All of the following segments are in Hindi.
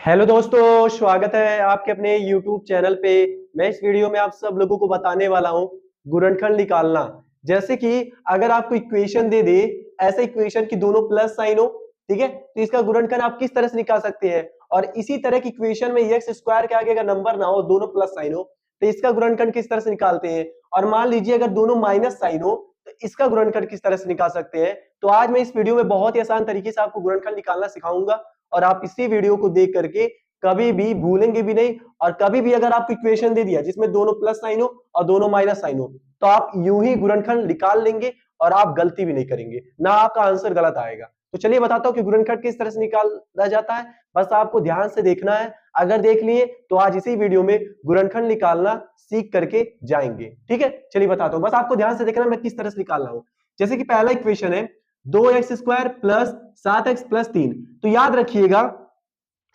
हेलो दोस्तों, स्वागत है आपके अपने YouTube चैनल पे। मैं इस वीडियो में आप सब लोगों को बताने वाला हूँ गुणनखंड निकालना। जैसे कि अगर आपको इक्वेशन दे दे, ऐसे इक्वेशन की दोनों प्लस साइन हो, ठीक है, तो इसका गुणनखंड आप किस तरह से निकाल सकते हैं। और इसी तरह की इक्वेशन में एक्स स्क्वायर के आगे अगर नंबर ना हो, दोनों प्लस साइन हो, तो इसका गुणनखंड किस तरह से निकालते हैं। और मान लीजिए अगर दोनों माइनस साइन हो, तो इसका गुणनखंड किस तरह से निकाल सकते हैं। तो आज मैं इस वीडियो में बहुत ही आसान तरीके से आपको गुणनखंड निकालना सिखाऊंगा और आप इसी वीडियो को देख करके कभी भी भूलेंगे भी नहीं। और कभी भी अगर आपको इक्वेशन दे दिया जिसमें दोनों प्लस साइन हो और दोनों माइनस साइन हो, तो आप यूं ही गुणनखंड निकाल लेंगे और आप गलती भी नहीं करेंगे, ना आपका आंसर गलत आएगा। तो चलिए बताता हूं कि गुणनखंड किस तरह से निकाला जाता है। बस आपको ध्यान से देखना है। अगर देख लिए तो आज इसी वीडियो में गुणनखंड निकालना सीख करके जाएंगे। ठीक है, चलिए बताता हूं, बस आपको ध्यान से देखना है मैं किस तरह से निकाल रहा हूं। जैसे कि पहला इक्वेशन है 2x² प्लस 7x प्लस 3। तो याद रखिएगा,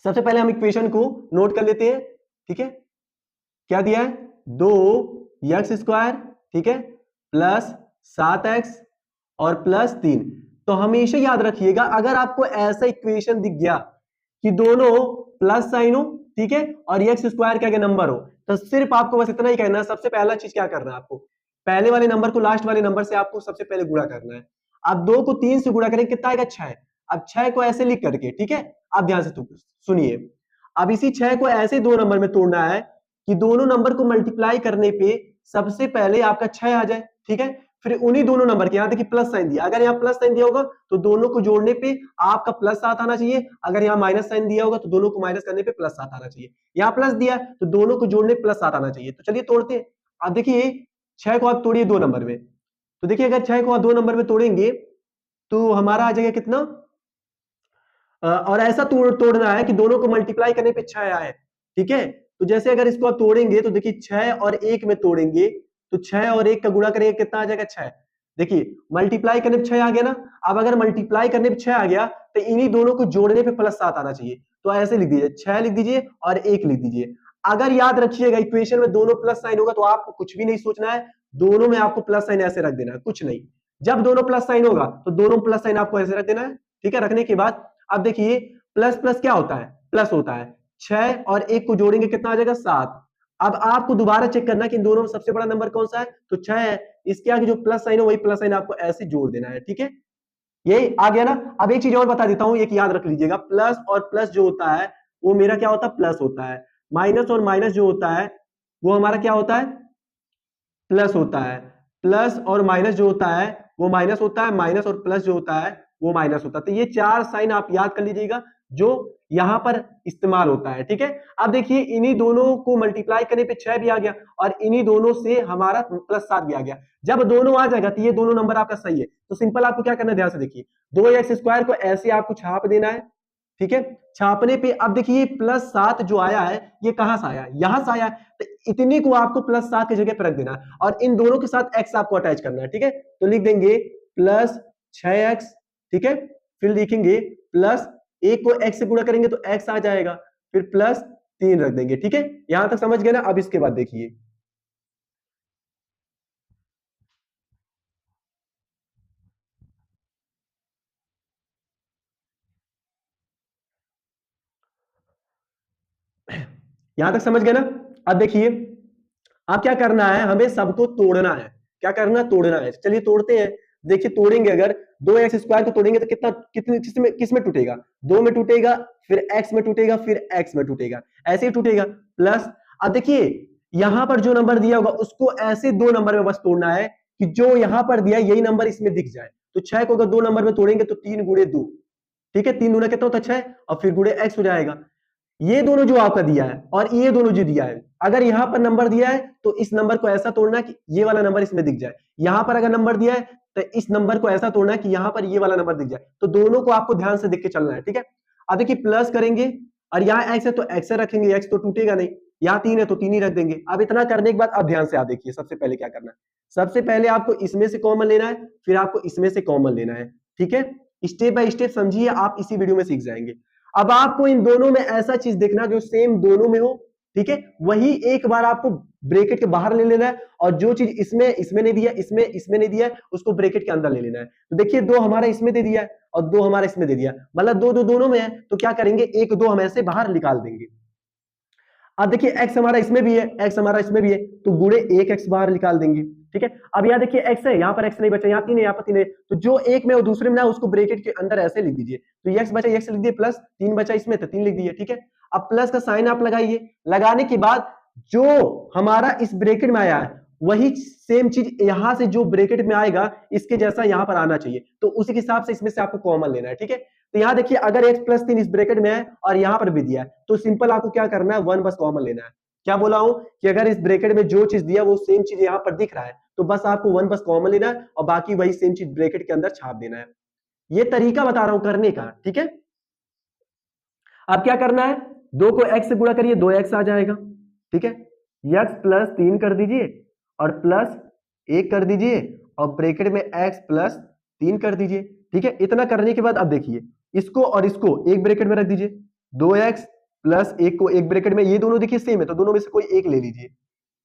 सबसे पहले हम इक्वेशन को नोट कर लेते हैं। ठीक है, क्या दिया है, 2x², ठीक है, प्लस 7x और प्लस 3। तो हमेशा याद रखिएगा, अगर आपको ऐसा इक्वेशन दिख गया कि दोनों प्लस साइन हो, ठीक है, और x² के आगे नंबर हो, तो सिर्फ आपको बस इतना ही कहना है। सबसे पहला चीज क्या करना है आपको, पहले वाले नंबर को लास्ट वाले नंबर से आपको सबसे पहले गुणा करना है। अब 2 को 3 से गुणा करेंगे, कितना आएगा, 6। अब 6 को ऐसे लिख करके, ठीक है, आप ध्यान से सुनिए। अब इसी 6 को ऐसे दो नंबर में तोड़ना है कि दोनों नंबर को मल्टीप्लाई करने पे सबसे पहले आपका 6 आ जाए। ठीक है, फिर उन्हीं दोनों नंबर के, यहां देखिए प्लस साइन दिया, अगर यहाँ प्लस साइन दिया होगा तो दोनों को जोड़ने पे आपका प्लस 7 आना चाहिए। अगर यहाँ माइनस साइन दिया होगा तो दोनों को माइनस करने पे प्लस 7 आना चाहिए। यहाँ प्लस दिया तो दोनों को जोड़ने प्लस 7 आना चाहिए। तो चलिए तोड़ते हैं। अब देखिए 6 को आप तोड़िए 2 नंबर में, तो देखिए अगर 6 को आप 2 नंबर में तोड़ेंगे तो हमारा आ जाएगा कितना, और ऐसा तोड़ना है कि दोनों को मल्टीप्लाई करने पे 6 आए। ठीक है, तो जैसे अगर इसको आप तोड़ेंगे तो देखिए 6 और 1 में तोड़ेंगे तो 6 और 1 का गुणा करेंगे, कितना आ जाएगा, 6। देखिए मल्टीप्लाई करने पे 6 आ गया ना। अब अगर मल्टीप्लाई करने पे 6 आ गया तो इन्हीं दोनों को जोड़ने पे प्लस 7 आना चाहिए। तो ऐसे लिख दीजिए, 6 लिख दीजिए और 1 लिख दीजिए। अगर याद रखिएगा इक्वेशन में दोनों प्लस साइन होगा तो आपको कुछ भी नहीं सोचना है, दोनों में आपको प्लस साइन ऐसे रख देना है, कुछ नहीं। जब दोनों प्लस साइन होगा तो दोनों प्लस साइन आपको ऐसे रख देना है। ठीक है, रखने के बाद अब देखिए प्लस प्लस क्या होता है, प्लस होता है। 6 और 1 को जोड़ेंगे कितना आ जाएगा, 7। अब आपको दोबारा चेक करना है कि इन दोनों में सबसे बड़ा नंबर कौन सा है, तो 6 है। इसके आगे जो प्लस साइन है वही प्लस साइन आपको ऐसे जोड़ देना है। ठीक है, यही आ गया ना। अब एक चीज और बता देता हूं, एक याद रख लीजिएगा, प्लस और प्लस जो होता है वो मेरा क्या होता है, प्लस होता है। माइनस और माइनस जो होता है वो हमारा क्या होता है, प्लस होता है। प्लस और माइनस जो होता है वो माइनस होता है, माइनस और प्लस जो होता है वो माइनस होता है। तो ये 4 साइन आप याद कर लीजिएगा जो यहां पर इस्तेमाल होता है। ठीक है, अब देखिए इन्हीं दोनों को मल्टीप्लाई करने पे 6 भी आ गया और इन्हीं दोनों से हमारा प्लस 7 भी आ गया। जब दोनों आ जाएगा तो ये दोनों नंबर आपका सही है। तो सिंपल आपको क्या करना है, ध्यान से देखिए, 2x² को ऐसे आपको छाप देना है। ठीक है, छापने पे अब देखिए प्लस 7 जो आया है ये कहां से आया, यहां से आया है। तो इतनी को आपको प्लस 7 की जगह पर रख देना है और इन दोनों के साथ x आपको अटैच करना है। ठीक है, तो लिख देंगे प्लस 6x। ठीक है, फिर लिखेंगे प्लस, एक को x से गुणा करेंगे तो x आ जाएगा, फिर प्लस 3 रख देंगे। ठीक है, यहां तक समझ गए ना। अब इसके बाद देखिए, यहां तक समझ गए ना। अब देखिए अब क्या करना है, हमें सबको तोड़ना है। क्या करना, तोड़ना है। चलिए तोड़ते हैं। देखिए तोड़ेंगे, अगर 2x² को तोड़ेंगे तो कितना, कितने, किस में टूटेगा, 2 में टूटेगा, फिर x में टूटेगा, फिर x में टूटेगा, ऐसे ही टूटेगा। प्लस, अब देखिए यहां पर जो नंबर दिया होगा उसको ऐसे 2 नंबर में बस तोड़ना है कि जो यहां पर दिया यही नंबर इसमें दिख जाए। तो 6 को अगर 2 नंबर में तोड़ेंगे तो 3 गुणे 2, ठीक है, 3 दूना कितना होता है, 6, और फिर गुणे x हो जाएगा। ये दोनों जो आपका दिया है और ये दोनों जो दिया है, अगर यहां पर नंबर दिया है तो इस नंबर को ऐसा तोड़ना कि ये वाला नंबर इसमें दिख जाए। यहां पर अगर नंबर दिया है तो इस नंबर को ऐसा तोड़ना कि यहां पर ये वाला नंबर दिख जाए। तो दोनों को आपको ध्यान से देख के चलना है। ठीक है, अब देखिए प्लस करेंगे और यहाँ x है तो x रखेंगे, x तो टूटेगा नहीं। यहाँ 3 है तो 3 ही रख देंगे। अब इतना करने के बाद अब ध्यान से आप देखिए, सबसे पहले क्या करना है, सबसे पहले आपको इसमें से कॉमन लेना है, फिर आपको इसमें से कॉमन लेना है। ठीक है, स्टेप बाय स्टेप समझिए, आप इसी वीडियो में सीख जाएंगे। अब आपको इन दोनों में ऐसा चीज देखना जो सेम दोनों में हो। ठीक है, वही एक बार आपको ब्रैकेट के बाहर ले लेना है और जो चीज इसमें इसमें नहीं दिया, इसमें नहीं दिया है, उसको ब्रैकेट के अंदर ले लेना है। तो देखिए 2 हमारा इसमें दे दिया है, और 2 हमारा इसमें दे दिया, मतलब 2 2 दोनों में है, तो क्या करेंगे 1 2 हम ऐसे बाहर निकाल देंगे। अब देखिए x हमारा इसमें भी है, x हमारा इसमें भी है, तो गुणे 1x बाहर निकाल देंगे। ठीक है, अब यहाँ देखिए x है, यहाँ पर x नहीं बचा, यहाँ 3 है, यहाँ पर 3 है, तो जो एक में और दूसरे में ना उसको ब्रैकेट के अंदर ऐसे लिख दीजिए। तो x बचा x लिख दिए, प्लस 3 बचा इसमें तो 3 लिख दिए। ठीक है, अब प्लस का साइन आप लगाइए, लगाने के बाद जो हमारा इस ब्रैकेट में आया है वही सेम चीज यहां से जो ब्रैकेट में आएगा इसके जैसा यहां पर आना चाहिए, तो उसी के हिसाब से इसमें से आपको कॉमन लेना है। ठीक है, तो यहाँ देखिए अगर x प्लस 3 इस ब्रैकेट में है और यहाँ पर भी दिया है, तो सिंपल आपको क्या करना है 1 बस कॉमन लेना है। क्या बोला हूं कि अगर इस ब्रैकेट में जो चीज दिया वो सेम चीज यहाँ पर दिख रहा है, तो बस आपको 1 बस कॉमन लेना है और बाकी वही सेम चीज ब्रैकेट के अंदर छाप देना है। ये तरीका बता रहा हूं करने का। ठीक है, अब क्या करना है, 2 को x से गुणा करिए, 2x आ जाएगा। ठीक है, x प्लस 3 कर दीजिए और प्लस 1 कर दीजिए और ब्रैकेट में x प्लस 3 कर दीजिए। ठीक है, इतना करने के बाद अब देखिए इसको और इसको एक ब्रैकेट में रख दीजिए, 2x प्लस 1 को एक ब्रैकेट में, ये दोनों देखिए सेम है तो दोनों में से कोई एक ले लीजिए।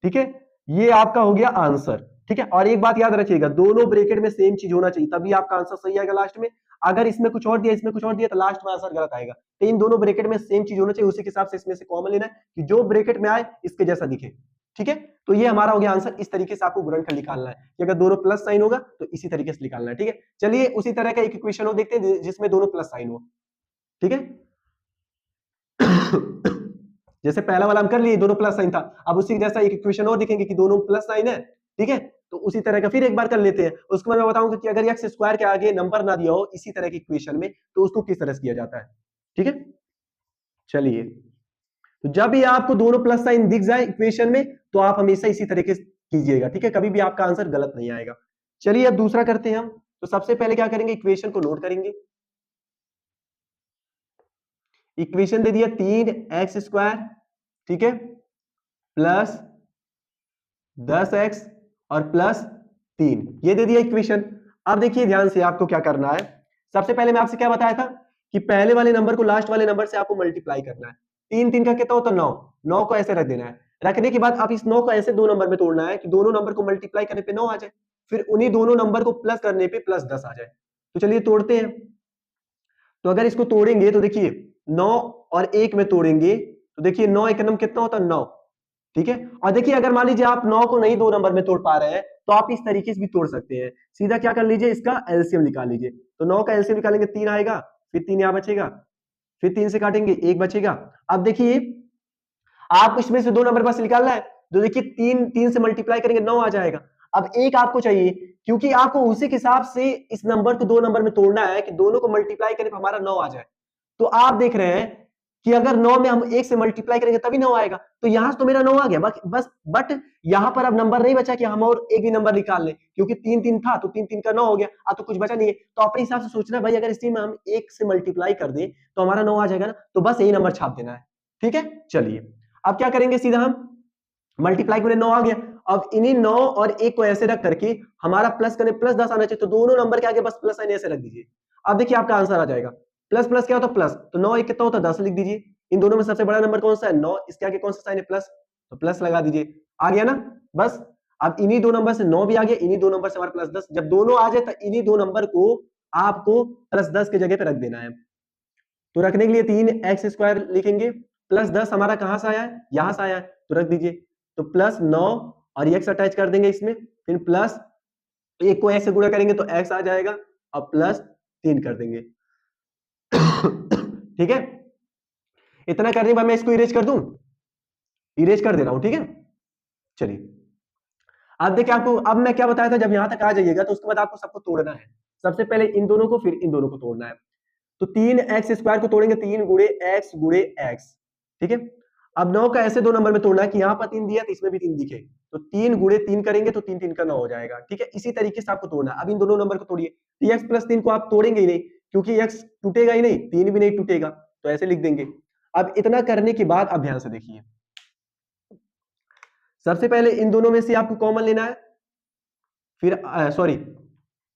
ठीक है, ये आपका हो गया आंसर। ठीक है, और एक बात याद रखिएगा, दोनों ब्रैकेट में सेम चीज होना चाहिए तभी आपका आंसर सही आएगा लास्ट में। अगर इसमें कुछ और दिया इसमें कुछ और दिया तो लास्ट में आंसर गलत आएगा। तो इन दोनों ब्रैकेट में सेम चीज होना चाहिए, उसी के हिसाब से इसमें से कॉमन लेना है कि जो ब्रैकेट में आए इसके जैसा दिखे। ठीक है, तो ये हमारा हो गया आंसर। इस तरीके से आपको गुणनखंड निकालना है कि अगर दोनों प्लस साइन होगा तो इसी तरीके से निकालना है। ठीक है, चलिए उसी तरह का एक इक्वेशन हो देखते हैं जिसमें दोनों प्लस साइन हो। ठीक है जैसे पहला वाला हम कर लिए, दोनों प्लस साइन था, अब उसी जैसा एक इक्वेशन और दिखेंगे कि दोनों प्लस साइन है। ठीक है, तो उसी तरह का फिर एक बार कर लेते हैं। उसके बाद मैं बताऊंगा कि अगर एक्स स्क्वायर के आगे नंबर ना दिया हो इसी तरह की इक्वेशन में तो उसको किस तरह से किया जाता है। ठीक है, चलिए, तो जब भी आपको दोनों प्लस साइन दिख जाए इक्वेशन में तो आप हमेशा इसी तरीके से कीजिएगा। ठीक है, कभी भी आपका आंसर गलत नहीं आएगा। चलिए अब दूसरा करते हैं हम। तो सबसे पहले क्या करेंगे, इक्वेशन को नोट करेंगे। इक्वेशन दे दिया 3x², ठीक है, प्लस 10x और प्लस 3, ये दे दिया इक्वेशन। अब देखिए ध्यान से आपको क्या करना है। सबसे पहले मैं आपसे क्या बताया था कि पहले वाले नंबर को लास्ट वाले नंबर से आपको मल्टीप्लाई करना है। 3 3 का कितना होता है 9, 9 को ऐसे रख देना है। रखने के बाद आप इस 9 को ऐसे दो नंबर में तोड़ना है कि दोनों नंबर को मल्टीप्लाई करने पे 9 आ जाए, फिर उन्हीं दोनों नंबर को प्लस करने पे प्लस 10 आ जाए। तो चलिए तोड़ते हैं। तो अगर इसको तोड़ेंगे तो देखिए 9 और 1 में तोड़ेंगे तो देखिए 9 एक नंबर कितना होता है 9। ठीक है, और देखिए अगर मान लीजिए आप 9 को नहीं दो नंबर में तोड़ पा रहे हैं तो आप इस तरीके से भी तोड़ सकते हैं। सीधा क्या कर लीजिए, इसका एलसीएम निकाल लीजिए। तो 9 का एलसीएम निकालेंगे 3 आएगा, फिर 3 यहां बचेगा, फिर 3 से काटेंगे 1 बचेगा। अब देखिए आप इसमें से दो नंबर पास निकालना है तो देखिए 3 से मल्टीप्लाई करेंगे 9 आ जाएगा। अब एक आपको चाहिए क्योंकि आपको उसी के हिसाब से इस नंबर को दो नंबर में तोड़ना है कि दोनों को मल्टीप्लाई करें तो हमारा 9 आ जाए। तो आप देख रहे हैं कि अगर 9 में हम 1 से मल्टीप्लाई करेंगे तभी 9 आएगा। तो यहां से तो मेरा 9 आ गया बस, बट यहां पर अब नंबर नहीं बचा कि हम और एक भी नंबर निकाल लें, क्योंकि 3 3 था तो 3 3 का 9 हो गया। अब तो कुछ बचा नहीं है, तो अपने हिसाब से सोचना भाई अगर इसी में हम 1 से मल्टीप्लाई कर दें तो हमारा 9 आ जाएगा ना, तो बस यही नंबर छाप देना है। ठीक है, चलिए अब क्या करेंगे, सीधा हम मल्टीप्लाई करें 9 आ गया। अब इन्हीं 9 और 1 को ऐसे रख करके हमारा प्लस करें प्लस 10 आना चाहिए, तो दोनों नंबर के आगे बस प्लस साइन ऐसे रख दीजिए। अब देखिए आपका आंसर आ जाएगा। प्लस प्लस क्या होता है प्लस, तो 9 1 कितना होता है 10 लिख दीजिए। इन दोनों में सबसे बड़ा नंबर कौन सा है 9, इसके आगे कौन सा साइन है प्लस, तो प्लस लगा दीजिए। आ गया ना, बस अब इन्हीं दो नंबर से 9 भी आ गया, इन्हीं दो नंबर से हमारा प्लस 10। जब दोनों आ जाए तो इन्हीं दो नंबर को आपको प्लस 10 की जगह पे रख देना है। तो रखने के लिए 3x² लिखेंगे, प्लस 10 हमारा कहां से आया है, यहां से आया है, तो रख दीजिए। तो प्लस 9 और x अटैच कर देंगे इसमें, फिर प्लस 1 को x से गुणा करेंगे तो x आ जाएगा और प्लस 3 कर देंगे। ठीक है, इतना करने के बाद मैं इसको इरेज कर दूं, इरेज कर दे रहा हूं। ठीक है, चलिए अब देखिए आपको, अब मैं क्या बताया था, जब यहां तक आ जाइएगा तो उसके बाद आपको सबको तोड़ना है। सबसे पहले इन दोनों को फिर इन दोनों को तोड़ना है। तो 3x² को तोड़ेंगे 3 गुणे x गुणे x। ठीक है, अब 9 का ऐसे दो नंबर में तोड़ना है कि यहाँ पर 3 दिया तो इसमें भी 3 दिखे, तो 3 गुणे 3 करेंगे तो 3 3 का 9 हो जाएगा। ठीक है, इसी तरीके से आपको तोड़ना है। अब इन दोनों नंबर को तोड़िए, तो x प्लस 3 को आप तोड़ेंगे ही नहीं क्योंकि x टूटेगा ही नहीं, 3 भी नहीं टूटेगा, तो ऐसे लिख देंगे। अब इतना करने के बाद अब ध्यान से देखिए, सबसे पहले इन दोनों में से आपको कॉमन लेना है, फिर सॉरी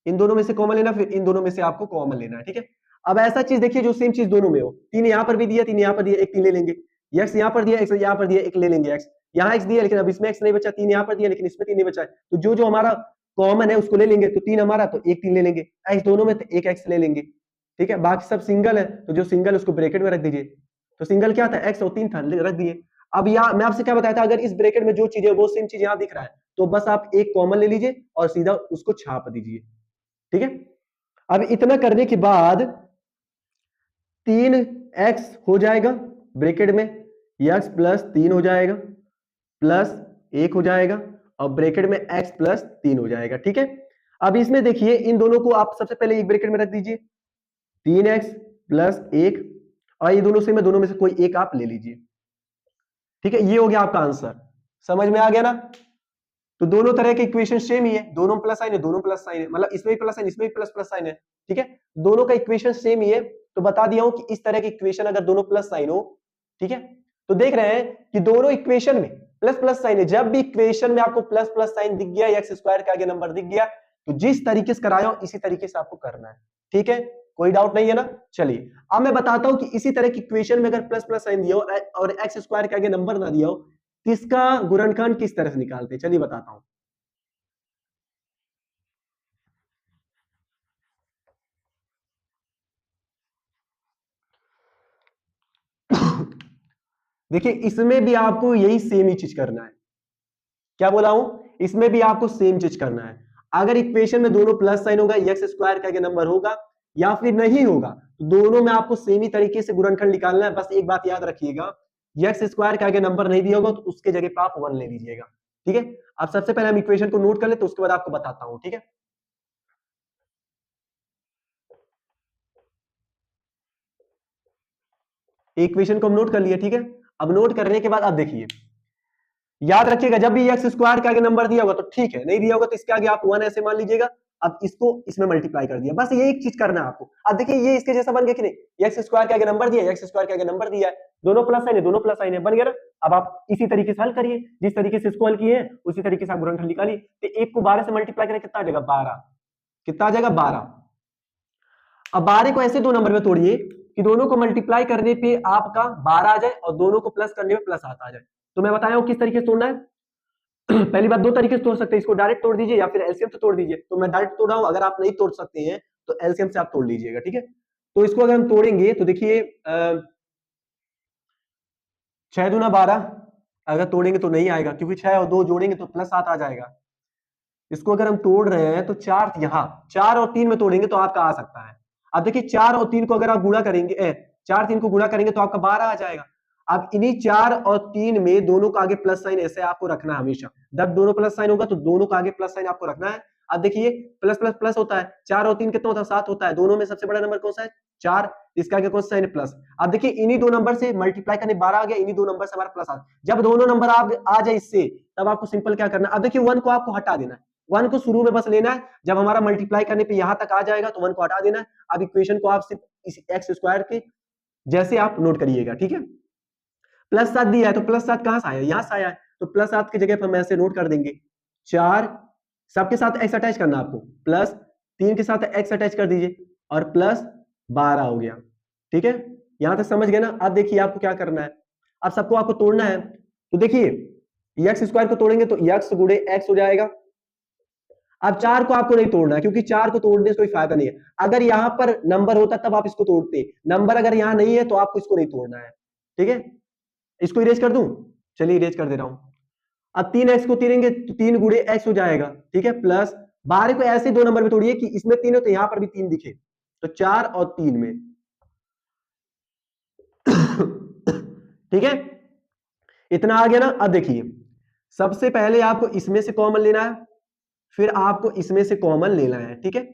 इन दोनों में से कॉमन लेना, फिर इन दोनों में से आपको कॉमन लेना है। ठीक है, अब ऐसा चीज देखिए जो सेम चीज दोनों में हो, 3 यहां पर भी दिया 3 यहां पर दिया, एक 3 ले लेंगे। x यहां पर दिया x यहां पर दिया, एक ले लेंगे। x यहां x दिया लेकिन अब इसमें x नहीं बचा, 3 यहां पर दिया लेकिन इसमें 3 नहीं बचा है, तो जो हमारा कॉमन है उसको ले लेंगे। तो 3 हमारा तो एक 3 ले लेंगे, x दोनों में तो एक x ले लेंगे। ठीक है, बाकी सब सिंगल है, तो जो सिंगल उसको ब्रैकेट में रख दीजिए। तो सिंगल क्या था, x और 3 था, रख दिए। अब यहाँ मैं आपसे क्या बताया था, अगर इस ब्रैकेट में जो चीज है वो सेम चीज यहाँ दिख रहा है, तो बस आप एक कॉमन ले लीजिए और सीधा उसको छाप दीजिए। ठीक है, अब इतना करने के बाद 3x हो जाएगा ब्रैकेट में, x प्लस 3 हो जाएगा, प्लस 1 हो जाएगा, और ब्रैकेट में x प्लस 3 हो जाएगा। ठीक है, अब इसमें देखिए इन दोनों को आप सबसे पहले एक ब्रैकेट में रख दीजिए, 3x प्लस 1, और ये दोनों से में दोनों में से कोई एक आप ले लीजिए। ठीक है, ये हो गया आपका आंसर। समझ में आ गया ना? तो दोनों तरह के इक्वेशन सेम ही है, दोनों प्लस साइन है, दोनों प्लस साइन है, मतलब इसमें भी प्लस साइन, इसमें भी प्लस प्लस साइन है। ठीक है, दोनों का इक्वेशन सेम ही है। तो बता दिया हूं कि इस तरह की इक्वेशन अगर दोनों प्लस साइन हो, ठीक है, तो देख रहे हैं कि दोनों इक्वेशन में प्लस प्लस साइन है। जब भी इक्वेशन में आपको प्लस प्लस साइन दिख गया, एक्स स्क्वायर के आगे नंबर दिख गया, तो जिस तरीके से कराया हो इसी तरीके से आपको करना है। ठीक है, कोई डाउट नहीं है ना? चलिए अब मैं बताता हूं कि इसी तरह की इक्वेशन में अगर प्लस प्लस साइन दिया हो और एक्स स्क्वायर के आगे नंबर ना दिया हो, तो इसका गुणनखंड किस तरह से निकालते हैं, चलिए बताता हूं। देखिए इसमें भी आपको यही सेम ही चीज करना है। क्या बोला हूं, इसमें भी आपको सेम चीज करना है। अगर इक्वेशन में दोनों प्लस साइन होगा, एक्स स्क्वायर का आगे नंबर होगा या फिर नहीं होगा, तो दोनों में आपको सेम ही तरीके से गुणनखंड निकालना है। बस एक बात याद रखिएगा, एक्स स्क्वायर के आगे नंबर नहीं दिया होगा तो उसके जगह पे आप 1 ले लीजिएगा। ठीक है, अब सबसे पहले हम इक्वेशन को नोट कर ले, तो उसके बाद आपको बताता हूं। ठीक है, इक्वेशन को हम नोट कर लिए। ठीक है, अब नोट करने के बाद अब देखिए, याद रखिएगा जब भी एक्स स्क्वायर के आगे नंबर दिया होगा तो ठीक है, नहीं दिया होगा तो इसके आगे आप 1 ऐसे मान लीजिएगा। अब इसको इसमें मल्टीप्लाई कर दिया, बस ये एक चीज करना है आपको। अब देखिए ये इसके जैसा बन गया कि नहीं, एक्स स्क्वायर के आगे नंबर दिया, एक्स स्क्वायर के आगे नंबर दिया है, दोनों प्लस साइन है, दोनों प्लस साइन है, बन गया ना? अब आप इसी तरीके से हल करिए, जिस तरीके से इसको हल किए हैं उसी तरीके से आप गुणनखंड निकालिए। तो एक को 12 से मल्टीप्लाई करें कितना आ जाएगा, 12। कितना आ जाएगा, 12। अब 12 को ऐसे दो नंबर में तोड़िए कि दोनों को मल्टीप्लाई करने पे आपका 12 आ जाए और दोनों को प्लस करने पे प्लस 7 आ जाए। तो मैं बताया हूं किस तरीके से तोड़ना है। पहली बात, दो तरीके से तोड़ सकते हैं, इसको डायरेक्ट तोड़ दीजिए या फिर एलसीएम से तोड़ दीजिए। तो मैं डायरेक्ट तोड़ रहा हूं, अगर आप नहीं तोड़ सकते हैं तो एलसीएम से आप तोड़ लीजिएगा। ठीक है, तो इसको अगर हम तोड़ेंगे तो देखिए 6 दूना 12, अगर तोड़ेंगे तो नहीं आएगा क्योंकि 6 और 2 जोड़ेंगे तो प्लस 7 आ जाएगा। इसको अगर हम तोड़ रहे हैं तो 4 यहाँ, 4 और 3 में तोड़ेंगे तो आपका आ सकता है। अब देखिए 4 और 3 को अगर आप गुणा करेंगे, 4 3 को गुणा करेंगे तो आपका 12 आ जाएगा। अब इन्हीं 4 और 3 में दोनों का आगे प्लस साइन ऐसे आपको रखना है हमेशा। जब दोनों प्लस साइन होगा तो दोनों का आगे प्लस साइन आपको रखना है। अब देखिए प्लस प्लस प्लस होता है, 4 और 3 कितना होता है, 7 होता है। दोनों में सबसे बड़ा नंबर कौन सा है, 4, इसका आगे कौन सा साइन है, प्लस। अब देखिए इन्हीं दो नंबर से मल्टीप्लाई करने 12 आ गया, इन्हीं दो नंबर से हमारा प्लस आ गया। जब दोनों नंबर आ जाए इससे, तब आपको सिंपल क्या करना है, अब देखिए 1 को आपको हटा देना है। 1 को शुरू में बस लेना है, जब हमारा मल्टीप्लाई करने पे यहां तक आ जाएगा तो 1 को हटा देना है। अब इक्वेशन को आप सिर्फ इस एक्स स्क्वायर के जैसे आप नोट करिएगा। ठीक है, प्लस 7 दिया है तो प्लस 7 कहां से आया, यहां से आया है, तो प्लस 7 की जगह पर हम ऐसे नोट कर देंगे 4, सबके साथ एक्स अटैच करना आपको, प्लस 3 के साथ एक्स अटैच कर दीजिए और प्लस 12 हो गया। ठीक है, यहां तक समझ गए ना? अब देखिए आपको क्या करना है, अब सबको आपको तोड़ना है। तो देखिए एक्स स्क्वायर को तोड़ेंगे तो एक्स गुणे एक्स हो जाएगा। अब 4 को आपको नहीं तोड़ना है क्योंकि 4 को तोड़ने से कोई फायदा नहीं है। अगर यहां पर नंबर होता तब आप इसको तोड़ते, नंबर अगर यहां नहीं है तो आपको इसको नहीं तोड़ना है। ठीक है, इसको इरेज कर दूं, चलिए इरेज कर दे रहा हूं। अब 3x को तोड़ेंगे तो 3 गुणे x हो जाएगा। ठीक है, प्लस 12 को ऐसे दो नंबर में तोड़िए कि इसमें 3 हो तो यहां पर भी 3 दिखे, तो 4 और 3 में। ठीक है, इतना आ गया ना? अब देखिए सबसे पहले आपको इसमें से कॉमन लेना है, फिर आपको इसमें से कॉमन लेना है। ठीक है,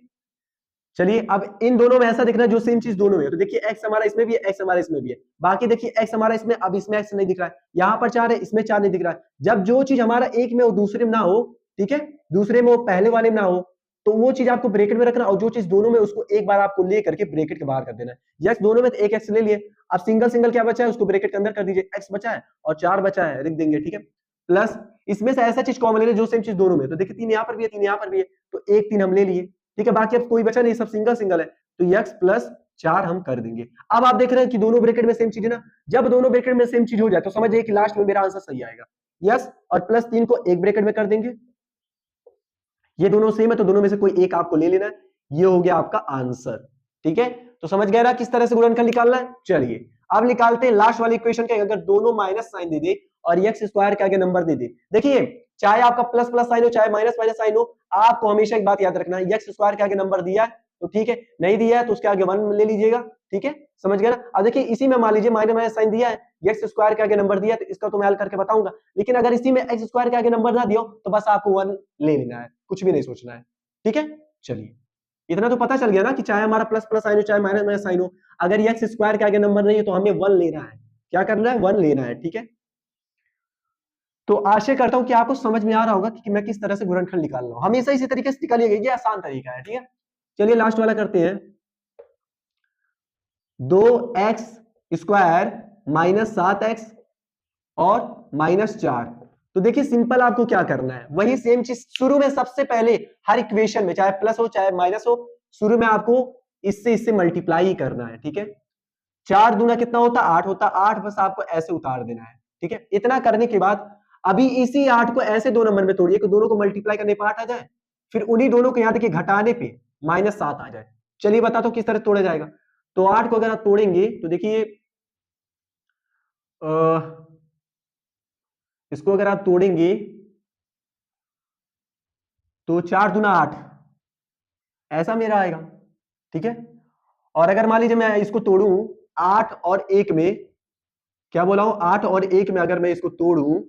चलिए अब इन दोनों में ऐसा दिख रहा है जो सेम चीज दोनों में है, तो देखिए x हमारा इसमें भी है, x हमारा इसमें भी है। बाकी देखिए x हमारा इसमें, अब इसमें x नहीं दिख रहा है, यहाँ पर 4 है, इसमें 4 नहीं दिख रहा है। जब जो चीज हमारा एक में वो दूसरे में ना हो, ठीक है, दूसरे में वो पहले वाले में ना हो, तो वो चीज आपको ब्रैकेट में रखना, और जो चीज दोनों में उसको एक बार आपको ले करके ब्रैकेट के बाहर कर देना है। यस, दोनों में तो एक x ले लिए, अब सिंगल सिंगल क्या बचा है उसको ब्रैकेट के अंदर कर दीजिए, x बचा है और 4 बचा है, लिख देंगे। ठीक है, प्लस इसमें से ऐसा चीज कॉमन ले जो सेम चीज दोनों में, तो देखिए 3 यहाँ पर भी है, 3 यहाँ पर भी है, तो एक 3 हम ले लिए। ठीक है, बाकी अब कोई बचा नहीं, सब सिंगल सिंगल है, तो x प्लस 4 हम कर देंगे। अब आप देख रहे हैं कि दोनों ब्रैकेट में सेम चीज है ना? जब दोनों ब्रैकेट में सेम चीज हो जाए तो समझिए कि लास्ट में मेरा आंसर सही आएगा। यस, और प्लस 3 को एक ब्रैकेट में कर देंगे, ये दोनों सेम है तो दोनों में से कोई एक आपको ले लेना है, ये हो गया आपका आंसर। ठीक है, तो समझ गए ना किस तरह से गुणनखंड निकालना है। चलिए अब निकालते हैं लास्ट वाली इक्वेशन का। अगर दोनों माइनस साइन दे दे और एक्स स्क्वायर के आगे नंबर दे दे, देखिए चाहे आपका प्लस प्लस साइन हो चाहे माइनस माइनस साइन हो, आपको हमेशा एक बात याद रखना है, एक्स स्क्वायर के आगे नंबर दिया है तो ठीक है, नहीं दिया है तो उसके आगे 1 ले लीजिएगा, ठीक है, समझ गए ना। अब देखिए इसी में मान लीजिए माइनस माइनस साइन दिया है, एक्स स्क्वायर के आगे नंबर दिया है, तो इसका तो मैं हल करके बताऊंगा, लेकिन अगर इसी में एक्स स्क्वायर के आगे नंबर ना दिया हो तो बस आपको 1 ले लेना है, कुछ भी नहीं सोचना है, ठीक है। चलिए इतना तो पता चल गया ना कि चाहे हमारा प्लस प्लस साइन हो चाहे माइनस माइनस साइन हो, अगर एक्स स्क्वायर के आगे नंबर नहीं है तो हमें 1 लेना है। क्या करना है? 1 लेना है, ठीक है। तो आशा करता हूं कि आपको समझ में आ रहा होगा कि मैं किस तरह से गुणनखंड निकाल रहा हूं। हमेशा इसी तरीके से निकालिएगा, ये आसान तरीका है, ठीक है। चलिए लास्ट वाला करते हैं। 2x स्क्वायर माइनस 7x और माइनस 4। तो देखिए सिंपल आपको क्या करना है, वही सेम चीज शुरू में सबसे पहले हर इक्वेशन में चाहे प्लस हो चाहे माइनस हो, शुरू में आपको इससे मल्टीप्लाई ही करना है, ठीक है। 4 दूना कितना होता? 8 होता। 8 बस आपको ऐसे उतार देना है, ठीक है। इतना करने के बाद अभी इसी 8 को ऐसे 2 नंबर में तोड़िए कि दोनों को मल्टीप्लाई करने पे 8 आ जाए, फिर उन्हीं दोनों को यहां देखिए घटाने पे -7 आ जाए। चलिए बता दो किस तरह तोड़ा जाएगा। तो 8 को अगर आप तोड़ेंगे तो देखिए इसको अगर आप तोड़ेंगे तो 4 दूना 8 ऐसा मेरा आएगा, ठीक है। और अगर मान लीजिए मैं इसको तोड़ूं 8 और 1 में, क्या बोला हूं, 8 और 1 में अगर मैं इसको तोड़ूं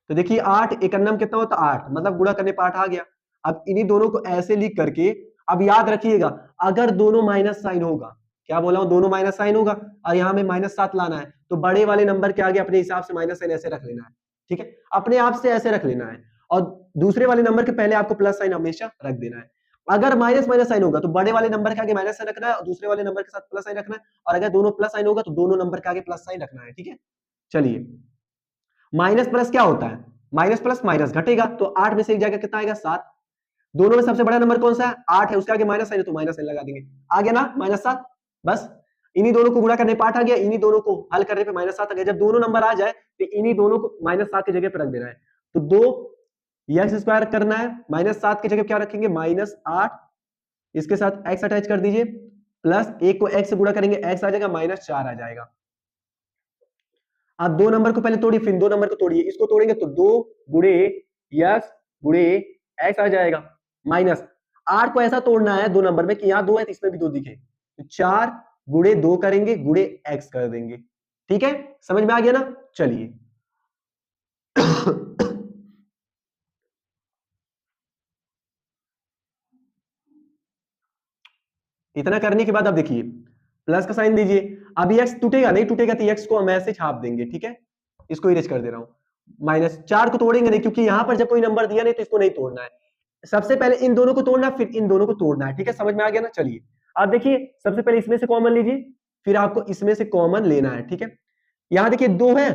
तो देखिए 8 एकन्नम कितना होता? 8, मतलब गुणा करने पर 8 आ गया। अब इन्हीं दोनों को ऐसे लिख करके, अब याद रखिएगा अगर दोनों माइनस साइन होगा, क्या बोला हूं, दोनों माइनस साइन होगा और यहां में -7 लाना है, तो बड़े वाले नंबर के आगे अपने हिसाब से माइनस साइन ऐसे रख लेना है, ठीक है, अपने आप से ऐसे रख लेना है। और दूसरे वाले नंबर के पहले आपको प्लस साइन हमेशा रख देना है। अगर माइनस माइनस साइन होगा तो बड़े वाले नंबर के आगे माइनस साइन रखना है और दूसरे वाले नंबर के साथ प्लस साइन रखना है, और अगर दोनों प्लस साइन होगा तो दोनों नंबर के आगे प्लस साइन रखना है, ठीक है। चलिए माइनस प्लस क्या होता है? माइनस प्लस माइनस घटेगा, तो 8 में से एक जाएगा कितना आएगा? 7। दोनों में सबसे बड़ा नंबर कौन सा है? 8 है, उसके आगे माइनस साइन है तो माइनस साइन लगा देंगे, आ गया ना -7। बस इन्हीं दोनों को गुणा करने पे 8 आ गया, इन्हीं दोनों को हल करने पे -7 आ गया। जब दोनों नंबर आ जाए तो इन्हीं दोनों को -7 की जगह पर रख देना है। तो 2 एक्स स्क्वायर करना है, -7 की जगह क्या रखेंगे? -8, इसके साथ एक्स अटैच कर दीजिए, प्लस 1 को एक्स से गुणा करेंगे, एक्स आ जाएगा, -4 आ जाएगा। आप 2 नंबर को पहले तोड़िए फिर 2 नंबर को तोड़िए, इसको तोड़ेंगे तो 2 गुणे यक्स गुणे एक्स आ जाएगा, माइनस 8 को ऐसा तोड़ना है 2 नंबर में कि यहां 2 है तो इसमें भी 2 दिखे, तो 4 गुणे 2 करेंगे, गुणे एक्स कर देंगे, ठीक है, समझ में आ गया ना। चलिए इतना करने के बाद अब देखिए प्लस का साइन दीजिए। अब एक्स टूटेगा नहीं, टूटेगा तो एक्स को हम ऐसे छाप देंगे, ठीक है, इसको इरेज कर दे रहा हूं। -4 को तोड़ेंगे नहीं क्योंकि यहां पर जब कोई नंबर दिया नहीं तो इसको नहीं तोड़ना है, सबसे पहले इन दोनों को तोड़ना फिर इन दोनों को तोड़ना है, ठीक है, समझ में आ गया ना। चलिए अब देखिए सबसे पहले इसमें से कॉमन लीजिए, फिर आपको इसमें से कॉमन लेना है, ठीक है। यहां देखिए 2 है,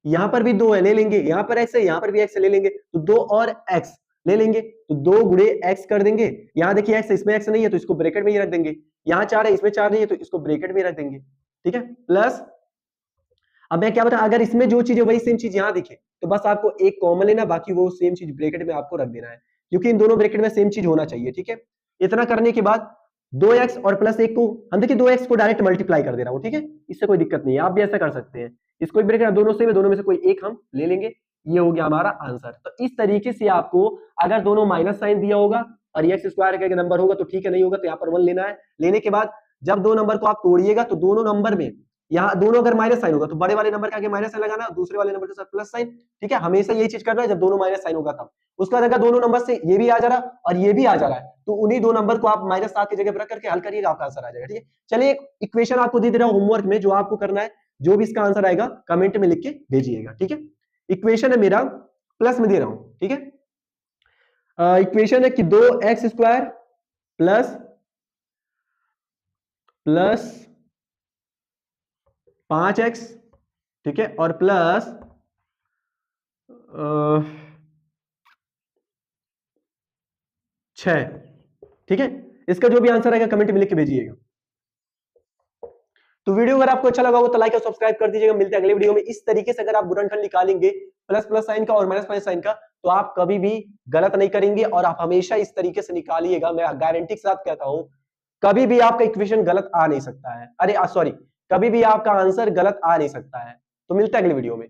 यहां पर भी 2 है, ले लेंगे, यहां पर एक्स है, यहां पर भी एक्स है, ले लेंगे, तो 2 और एक्स ले लेंगे, तो 2 गुणे एक्स कर देंगे। यहां देखिए एक्स, इसमें एक्स नहीं है तो इसको ब्रैकेट में ही रख देंगे, यहां 4 है इसमें 4 नहीं है तो इसको ब्रैकेट में रख देंगे, ठीक है, प्लस अब मैं क्या बता, अगर इसमें जो चीज है वही सेम चीज यहां दिखे तो बस आपको एक कॉमन लेना, बाकी वो सेम चीज ब्रैकेट में आपको रख देना है, क्योंकि इन दोनों ब्रैकेट में सेम चीज होना चाहिए, ठीक है। इतना करने के बाद 2x और +1 को हम देखिए 2x को डायरेक्ट मल्टीप्लाई कर दे रहा हूं, ठीक है, इससे कोई दिक्कत नहीं है, आप भी ऐसा कर सकते हैं। इसको ब्रैकेट दोनों से दोनों में से कोई एक हम ले लेंगे, ये हो गया हमारा आंसर। तो इस तरीके से आपको अगर दोनों माइनस साइन दिया होगा और एक्स स्क्वायर का नंबर होगा तो ठीक है, नहीं होगा तो यहाँ पर 1 लेना है। लेने के बाद जब 2 नंबर को आप तोड़िएगा तो दोनों नंबर में यहाँ दोनों अगर माइनस साइन होगा तो बड़े वाले नंबर के आगे माइनस साइन लगाना, दूसरे वाले नंबर के साथ प्लस साइन, ठीक है, हमेशा यही चीज करना है जब दोनों माइनस साइन होगा तब। उसके बाद अगर दोनों नंबर से ये भी आ जा रहा और ये भी आ जा रहा है तो उन्हीं 2 नंबर को आप -7 की जगह पर रख करके हल करिएगा, आपका आंसर आ जाएगा, ठीक है। चलिए एक इक्वेशन आपको दे दे रहा हूं होमवर्क में, जो आपको करना है, जो भी इसका आंसर आएगा कमेंट में लिख के भेजिएगा, ठीक है। इक्वेशन है मेरा, प्लस में दे रहा हूं, ठीक है। इक्वेशन है कि 2x स्क्वायर प्लस 5x, ठीक है, और प्लस 6, ठीक है। इसका जो भी आंसर आएगा कमेंट में लिख के भेजिएगा। तो वीडियो अगर आपको अच्छा लगा हो तो लाइक और सब्सक्राइब कर दीजिएगा। मिलते हैं अगले वीडियो में। इस तरीके से अगर आप गुणनखंड निकालेंगे प्लस प्लस साइन का और माइनस माइनस साइन का, तो आप कभी भी गलत नहीं करेंगे और आप हमेशा इस तरीके से निकालिएगा। मैं गारंटी के साथ कहता हूं कभी भी आपका इक्वेशन गलत आ नहीं सकता है, अरे सॉरी, कभी भी आपका आंसर गलत आ नहीं सकता है। तो मिलता है अगली वीडियो में।